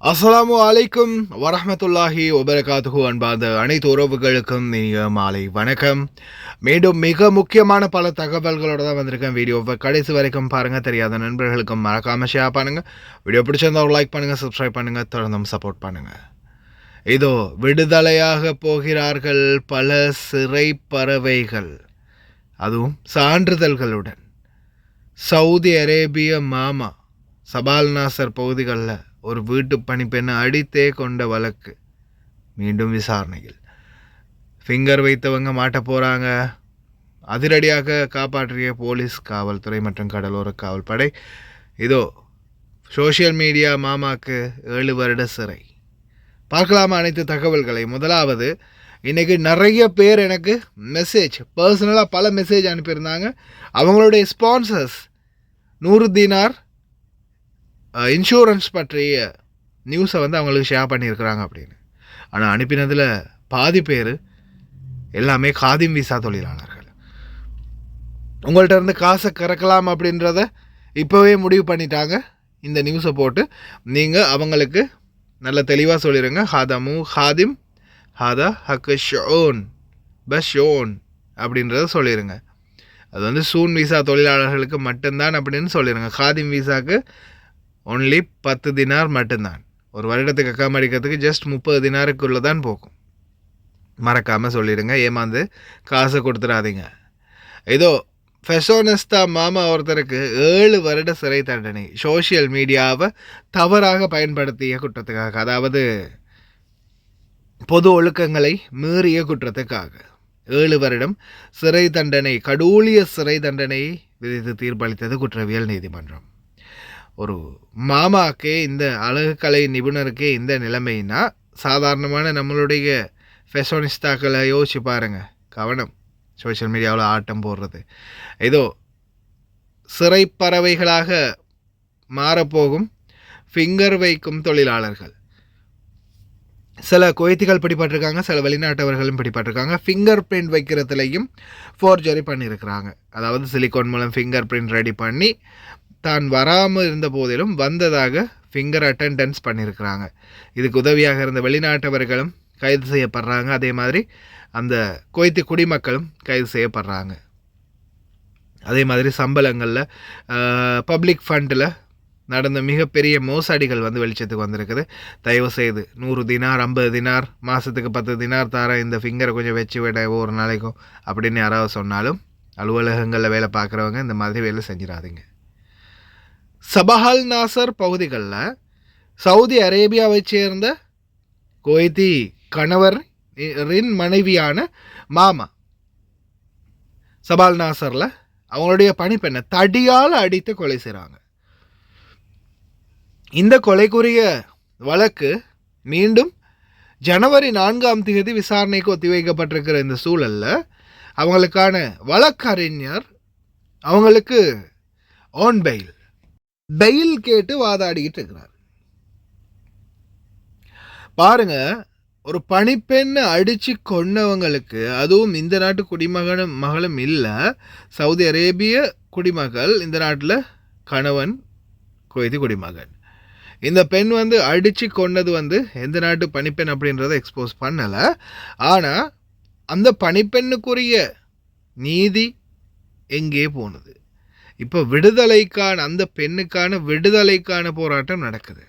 அஸ்ஸலாமு அலைக்கும் வரஹ்மத்துல்லாஹி வபரகாத்துஹு. அன்பார்ந்த அனைத்து உறவுகளுக்கும் இனிய மாலை வணக்கம். மீண்டும் மிக முக்கியமான பல தகவல்களோட தான் வந்திருக்கேன். வீடியோவை கடைசி வரைக்கும் பாருங்கள். தெரியாத நண்பர்களுக்கும் மறக்காமல் ஷேர் பண்ணுங்கள். வீடியோ பிடிச்சிருந்தா ஒரு லைக் பண்ணுங்கள், சப்ஸ்கிரைப் பண்ணுங்கள், தொடர்ந்தும் சப்போர்ட் பண்ணுங்கள். இதோ விடுதலையாக போகிறார்கள் பல சிறை பறவைகள், அதுவும் சான்றிதழ்களுடன். சவுதி அரேபிய மாமா சபால் நாசர் பகுதிகளில் ஒரு வீட்டு பணிப்பெண்ணை அடித்தே கொண்ட வழக்கு மீண்டும் விசாரணையில். ஃபிங்கர் வைத்தவங்க மாட்ட போகிறாங்க. அதிரடியாக காப்பாற்றிய போலீஸ், காவல்துறை மற்றும் கடலோர காவல்படை. இதோ சோஷியல் மீடியா மாமாக்கு 7 வருட சிறை. பார்க்கலாமா அனைத்து தகவல்களை? முதலாவது, இன்றைக்கி நிறைய பேர் எனக்கு மெசேஜ், பர்சனலாக பல மெசேஜ் அனுப்பியிருந்தாங்க. அவங்களுடைய ஸ்பான்சர்ஸ் 100 தீனார் இன்சூரன்ஸ் பற்றிய நியூஸை அவங்களுக்கு ஷேர் பண்ணியிருக்கிறாங்க அப்படின்னு. ஆனால் அனுப்பினதில் பாதி பேர் எல்லாமே காதிம் விசா தொழிலாளர்கள். உங்கள்கிட்ட இருந்து காசை கறக்கலாம் அப்படின்றத இப்போவே முடிவு பண்ணிட்டாங்க. இந்த நியூஸை போட்டு நீங்கள் அவங்களுக்கு நல்ல தெளிவாக சொல்லிடுங்க. ஹாதிம் ஹாதா ஹக்கு ஷோன் பஷோன் அப்படின்றத சொல்லிடுங்க. அது சூன் விசா தொழிலாளர்களுக்கு மட்டும்தான் அப்படின்னு சொல்லிடுங்க. காதிம் விசாவுக்கு ஒன்லி 10 தினார் மட்டும்தான். ஒரு வருடத்துக்கு அக்காம அடிக்கிறதுக்கு ஜஸ்ட் 30 தினாருக்குள்ளே தான் போகும். மறக்காமல் சொல்லிடுங்க. ஏமாந்து காசை கொடுத்துடாதீங்க. ஏதோ ஃபெஷோனிஸ்டா மாமா ஒருத்தருக்கு 7 வருட சிறை தண்டனை, சோஷியல் மீடியாவை தவறாக பயன்படுத்திய குற்றத்துக்காக, அதாவது பொது ஒழுக்கங்களை மீறிய குற்றத்துக்காக 7 வருடம் சிறை தண்டனை, கடூழிய சிறை தண்டனை விதித்து தீர்ப்பளித்தது குற்றவியல் நீதிமன்றம். ஒரு மாமாக்கே, இந்த அழகுக்கலை நிபுணருக்கே இந்த நிலைமைனா, சாதாரணமான நம்மளுடைய ஃபெஷோனிஸ்டாக்களை யோசிச்சு பாருங்கள். கவனம், சோஷியல் மீடியாவில் ஆட்டம் போடுறது. ஏதோ சிறை பறவைகளாக மாறப்போகும் ஃபிங்கர் வைக்கும் தொழிலாளர்கள். சில குவைத்திகள் பிடிபட்டிருக்காங்க, சில வெளிநாட்டவர்களும் பிடிபட்டிருக்காங்க. ஃபிங்கர் பிரிண்ட் வைக்கிறதுலையும் ஃபோர்ஜரி பண்ணியிருக்கிறாங்க. அதாவது சிலிக்கான் மூலம் ஃபிங்கர் பிரிண்ட் ரெடி பண்ணி தான் வராமல் இருந்த போதிலும் வந்ததாக ஃபிங்கர் அட்டெண்டன்ஸ் பண்ணியிருக்கிறாங்க. இதுக்கு உதவியாக இருந்த வெளிநாட்டவர்களும் கைது செய்யப்படுறாங்க. அதே மாதிரி அந்த குவைத்து குடிமக்களும் கைது செய்யப்படுறாங்க. அதே மாதிரி சம்பளங்களில், பப்ளிக் ஃபண்டில் நடந்த மிகப்பெரிய மோசடிகள் வெளிச்சத்துக்கு வந்திருக்குது. தயவு செய்து 100 தினார் 50 தினார், மாதத்துக்கு 10 தினார் தர, இந்த ஃபிங்கரை கொஞ்சம் வச்சு விட ஒரு நாளைக்கும் அப்படின்னு யாராவது சொன்னாலும், அலுவலகங்களில் வேலை பார்க்குறவங்க இந்த மாதிரி வேலை செஞ்சிடாதீங்க. சபால் நாசர் பகுதிகளில் சவுதி அரேபியாவை சேர்ந்த குவைத்தி கணவரின் மனைவியான மாமா சபால் நாசரில் அவங்களுடைய பணிப்பெண்ணை தடியால் அடித்து கொலை செய்கிறாங்க. இந்த கொலைக்குரிய வழக்கு மீண்டும் ஜனவரி 4ஆம் தேதி விசாரணைக்கு ஒத்திவைக்கப்பட்டிருக்கிற இந்த சூழலில் அவங்களுக்கான வழக்கறிஞர் அவங்களுக்கு ஆன் பெயில் கேட்டு வாதாடிக்கிட்டு இருக்கிறார். பாருங்க, ஒரு பணிப்பெண்ணை அடித்து கொன்னவங்களுக்கு, அதுவும் இந்த நாட்டு மகளும் இல்லை, சவுதி அரேபிய குடிமகள், இந்த நாட்டில் கணவன் குவைத்தி குடிமகன். இந்த பெண் அடித்து கொண்டது எந்த நாட்டு பணிப்பெண் அப்படின்றத எக்ஸ்போஸ் பண்ணலை. ஆனால் அந்த பணிப்பெண்ணுக்குரிய நீதி எங்கே போனது? இப்போ விடுதலைக்கான, அந்த பெண்ணுக்கான விடுதலைக்கான போராட்டம் நடக்குது.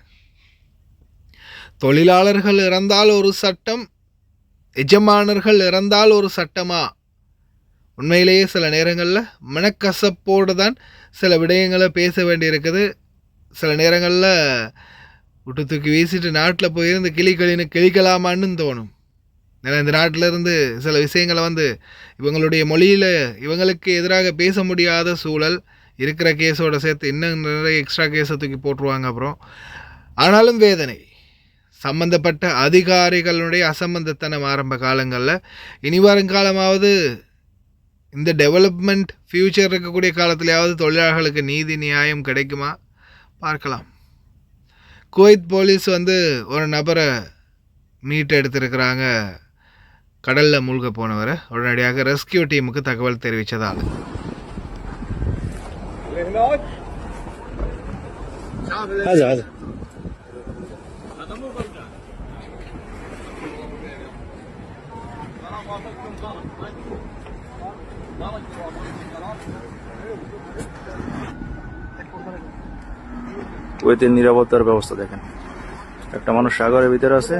தொழிலாளர்கள் இறந்தால் ஒரு சட்டம், எஜமானர்கள் இறந்தால் ஒரு சட்டமா? உண்மையிலேயே சில நேரங்களில் மனக்கசப்போடு தான் சில விடயங்களை பேச வேண்டியிருக்குது. சில நேரங்களில் விட்டு தூக்கி வீசிட்டு நாட்டில் போயிருந்து கிளிக்கலாமான்னு தோணும். ஏன்னா இந்த நாட்டில் இருந்து சில விஷயங்களை இவங்களுடைய மொழியில் இவங்களுக்கு எதிராக பேச முடியாத சூழல், இருக்கிற கேஸோடு சேர்த்து இன்னும் நிறைய எக்ஸ்ட்ரா கேஸை தூக்கி போட்டுருவாங்க. அப்புறம் ஆனாலும் வேதனை. சம்பந்தப்பட்ட அதிகாரிகளுடைய அசம்பந்தத்தனம் ஆரம்ப காலங்களில், இனி வருங்காலமாவது இந்த டெவலப்மெண்ட் ஃப்யூச்சர் இருக்கக்கூடிய காலத்திலேயாவது தொழிலாளர்களுக்கு நீதி நியாயம் கிடைக்குமா பார்க்கலாம். குவைத் போலீஸ் ஒரு நபரை மீட் எடுத்திருக்கிறாங்க. கடலில் மூழ்க போனவரை உடனடியாக ரெஸ்கியூ டீமுக்கு தகவல் தெரிவித்ததால் هذا কুয়েতের নিরাপত্তার ব্যবস্থা দেখেন, একটা মানুষ সাগরের ভিতরে আছে,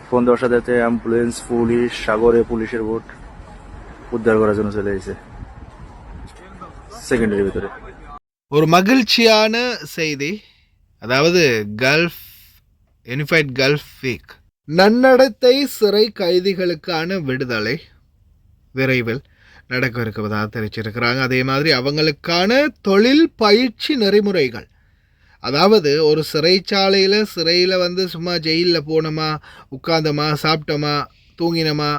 ফোন দেওয়ার সাথে সাথে অ্যাম্বুলেন্স, পুলিশ, সাগরে পুলিশের বোট উদ্ধার করার জন্য চলে এসেছে সেকেন্ডারির ভিতরে। ஒரு மகிழ்ச்சியான செய்தி, அதாவது கல்ஃப் யூனிஃபைட் கல்ஃப் வீக் நன்னடத்தை சிறை கைதிகளுக்கான விடுதலை விரைவில் நடக்க இருப்பதாக தெரிவிச்சிருக்கிறாங்க. அதே மாதிரி அவங்களுக்கான தொழில் பயிற்சி நெறிமுறைகள், அதாவது ஒரு சிறையில் வந்து சும்மா ஜெயிலில் போனோமா, உட்கார்ந்தோமா, சாப்பிட்டோமா, தூங்கினோமா,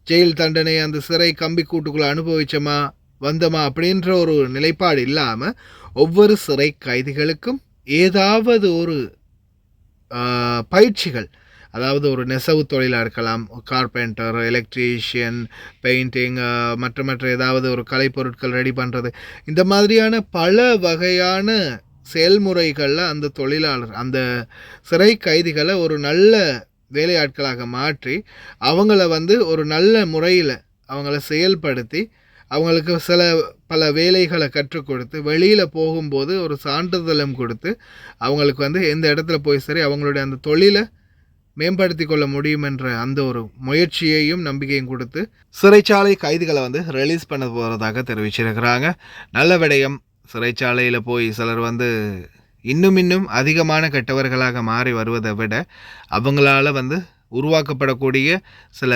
ஜெயில் தண்டனை அந்த சிறை கம்பி கூட்டுக்குள்ளே அனுபவிச்சோமா, வந்தோமா அப்படின்ற ஒரு நிலைப்பாடு இல்லாமல் ஒவ்வொரு சிறை கைதிகளுக்கும் ஏதாவது ஒரு பயிற்சிகள், அதாவது ஒரு நெசவு தொழிலாக இருக்கலாம், கார்பெண்டர், எலக்ட்ரீஷியன், பெயிண்டிங், மற்ற ஏதாவது ஒரு கலைப்பொருட்கள் ரெடி பண்ணுறது, இந்த மாதிரியான பல வகையான செயல்முறைகளில் அந்த தொழிலாளர், அந்த சிறை கைதிகளை ஒரு நல்ல வேலையாட்களாக மாற்றி அவங்கள வந்து ஒரு நல்ல முறையில் அவங்கள செயல்படுத்தி அவங்களுக்கு பல வேலைகளை கற்றுக் கொடுத்து வெளியில் போகும்போது ஒரு சான்றிதழும் கொடுத்து அவங்களுக்கு வந்து எந்த இடத்துல போய் சரி அவங்களுடைய அந்த தொழிலை மேம்படுத்தி கொள்ள முடியும் என்ற அந்த ஒரு முயற்சியையும் நம்பிக்கையும் கொடுத்து சிறைச்சாலை கைதிகளை வந்து ரிலீஸ் பண்ண போகிறதாக தெரிவிச்சிருக்கிறாங்க. நல்ல விடயம். சிறைச்சாலையில் போய் சிலர் வந்து இன்னும் அதிகமான கெட்டவர்களாக மாறி வருவதை விட அவங்களால வந்து உருவாக்கப்படக்கூடிய சில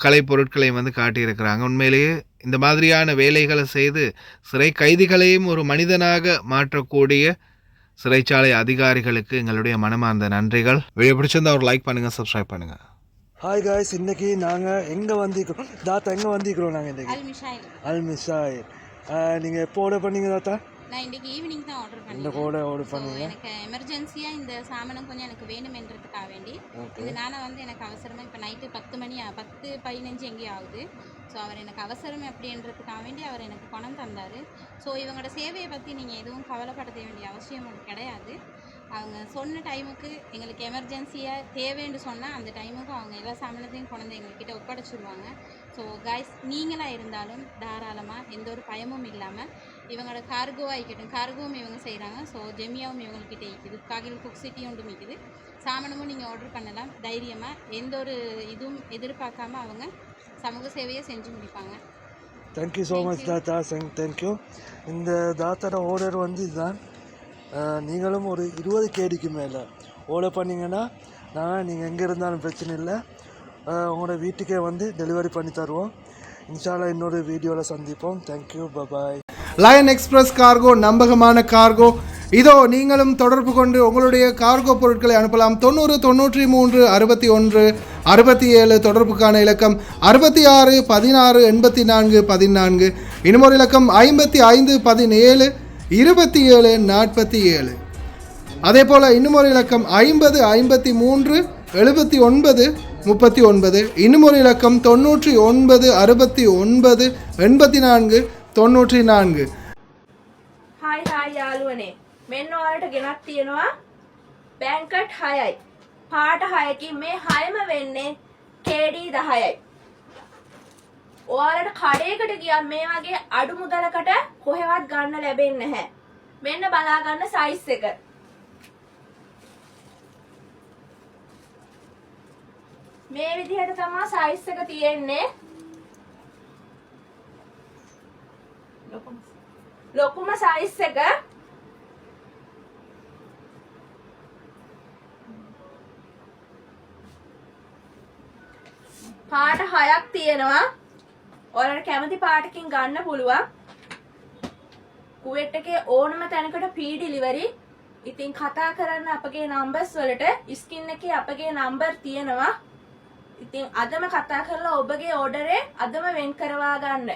கலைப்பொருட்களையும் வந்து காட்டியிருக்கிறாங்க. உண்மையிலேயே இந்த மாதிரியான வேலைகளை செய்து சிறை கைதிகளையும் ஒரு மனிதனாக மாற்றக்கூடிய சிறைச்சாலை அதிகாரிகளுக்கு எங்களுடைய மனமார்ந்த நன்றிகள். வீடியோ பிடிச்சிருந்தா ஒரு லைக் பண்ணுங்கள், சப்ஸ்கிரைப் பண்ணுங்கள். ஹாய் காய்ஸ், இன்றைக்கி நாங்கள் எங்கே வந்திருக்கிறோம் தாத்தா? எங்கே வந்திருக்கிறோம் நாங்கள் இன்றைக்கி? அல்மிஷாயில். நீங்கள் எப்போ ஆர்டர் பண்ணீங்க தாத்தா? நான் இன்றைக்கி ஈவினிங் தான் ஆர்டர் பண்ணேன். இந்த கூட ஆர்டர் பண்ணீங்க? எனக்கு எமர்ஜென்சியாக இந்த சாமானம் கொஞ்சம் எனக்கு வேணுமென்றதுக்காக வேண்டி இதனால் வந்து எனக்கு அவசரமாக இப்போ நைட்டு 10:15 எங்கேயும் ஆகுது. ஸோ அவர் எனக்கு அவசரம் அப்படின்றதுக்காக வேண்டி அவர் எனக்கு பணம் தந்தார். ஸோ இவங்களோட சேவையை பற்றி நீங்கள் எதுவும் கவலைப்பட வேண்டிய அவசியம் கிடையாது. அவங்க சொன்ன டைமுக்கு எங்களுக்கு எமர்ஜென்சியாக தேவைன்னு சொன்னால் அந்த டைமுக்கு அவங்க எல்லா சாமானத்தையும் கொண்டு வந்து எங்கள்கிட்ட ஒப்படைச்சிடுவாங்க. ஸோ காய்ஸ், நீங்களாக இருந்தாலும் தாராளமாக எந்த ஒரு பயமும் இல்லாமல் இவங்களோட கார்கோவாக இருக்கட்டும், கார்கோவும் இவங்க செய்கிறாங்க. ஸோ ஜெமியாவும் இவங்கள்கிட்ட இருக்குது, காகில் குக் சிட்டி ஒன்றும் இருக்குது. சாமானமும் நீங்கள் ஆர்டர் பண்ணலாம் தைரியமாக, எந்த ஒரு இதுவும் எதிர்பார்க்காம அவங்க சமூக சேவையை செஞ்சு முடிப்பாங்க. தேங்க்யூ ஸோ மச் தாத்தா, தேங்க்யூ. இந்த தாத்தாவோட ஆர்டர் வந்து இதுதான். நீங்களும் ஒரு 20 கேடிக்கு மேலே ஆர்டர் பண்ணிங்கன்னா நீங்கள் எங்கே இருந்தாலும் பிரச்சனை இல்லை, உங்களோட வீட்டுக்கே வந்து டெலிவரி பண்ணி தருவோம். இன்ஷால்லா இன்னொரு வீடியோவில் சந்திப்போம். தேங்க்யூ, பாய். லயன் எக்ஸ்பிரஸ் கார்கோ நம்பகமான கார்கோ. இதோ நீங்களும் தொடர்பு கொண்டு உங்களுடைய கார்கோ பொருட்களை அனுப்பலாம். 90 93 61 67 தொடர்புக்கான இலக்கம் 66 16 84 14. இன்னும் ஒரு இலக்கம் 55 17 27 47. அதே போல் இன்னும் ஒரு இலக்கம் 50 53 79 39. இன்னும் ஒரு இலக்கம் 99 69 84 94. හායි යාළුවනේ, මෙන්න ඔයාලට ගෙනත් තියෙනවා බැංකට් 6යි. පාට 6කින් මේ 6ම වෙන්නේ KD 10යි. ඔයාලට කඩේකට ගියම් මේ වගේ අඩු මුදලකට කොහෙවත් ගන්න ලැබෙන්නේ නැහැ. මෙන්න බලා ගන්න සයිස් එක. මේ විදිහට තමයි සයිස් එක තියෙන්නේ. ලොකුම සයිස් එක. පාට 6ක් තියෙනවා. ඔයාලට කැමති පාටකින් ගන්න පුළුවන්. කුවේට් එකේ ඕනම තැනකට free delivery. ඉතින් කතා කරන්න අපගේ numbers වලට ස්ක්‍රීන් එකේ අපගේ number තියෙනවා. ඉතින් අදම කතා කරලා ඔබගේ order එක අදම වෙන් කරවා ගන්න.